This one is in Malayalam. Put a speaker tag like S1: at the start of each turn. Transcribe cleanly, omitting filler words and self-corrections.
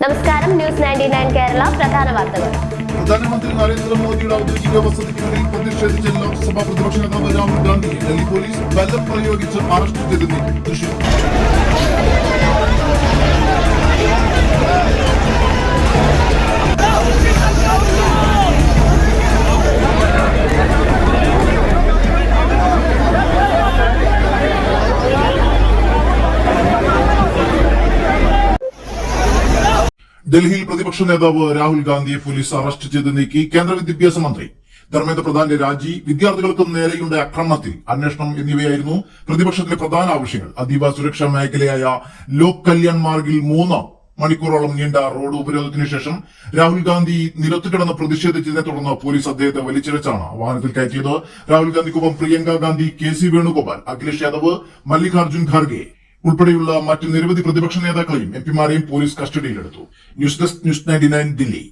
S1: നമസ്കാരം. ന്യൂസ് 99 കേരള പ്രധാന വാർത്തകൾ.
S2: പ്രധാനമന്ത്രി നരേന്ദ്രമോദിയുടെ ഔദ്യോഗിക വസതിക്കുള്ളിൽ പ്രതിഷേധിച്ച ലോക്സഭാ പ്രതിപക്ഷ നേതാവ് രാഹുൽ ഗാന്ധി ഡൽഹി പോലീസ് ബലം പ്രയോഗിച്ച് അറസ്റ്റ് ചെയ്തതിന്റെ ദൃശ്യം. ഡൽഹിയിൽ പ്രതിപക്ഷ നേതാവ് രാഹുൽ ഗാന്ധിയെ പോലീസ് അറസ്റ്റ് ചെയ്ത് നീക്കി. കേന്ദ്ര വിദ്യാഭ്യാസ മന്ത്രി ധർമ്മേന്ദ്ര പ്രധാന്റെ രാജി, വിദ്യാർത്ഥികൾക്ക് നേരെയുണ്ടായ ആക്രമണത്തിൽ അന്വേഷണം എന്നിവയായിരുന്നു പ്രതിപക്ഷത്തിലെ പ്രധാന ആവശ്യങ്ങൾ. അതീവ സുരക്ഷാ മേഖലയായ ലോക് കല്യാൺ മാർഗിൽ 3 മണിക്കൂറോളം നീണ്ട റോഡ് ഉപരോധത്തിന് ശേഷം രാഹുൽ ഗാന്ധി നിരത്തുകിടന്ന് പ്രതിഷേധിച്ചതിനെ തുടർന്ന് പോലീസ് അദ്ദേഹത്തെ വലിച്ചിഴച്ചാണ് വാഹനത്തിൽ കയറ്റിയത്. രാഹുൽ ഗാന്ധിക്കൊപ്പം പ്രിയങ്ക ഗാന്ധി, KC വേണുഗോപാൽ, അഖിലേഷ് യാദവ്, മല്ലികാർജുൻ ഖാർഗെ ഉൾപ്പെടെയുള്ള മറ്റ് നിരവധി പ്രതിപക്ഷ നേതാക്കളെയും MP മാരെയും പോലീസ് കസ്റ്റഡിയിലെടുത്തു. News desk, news 99 Delhi.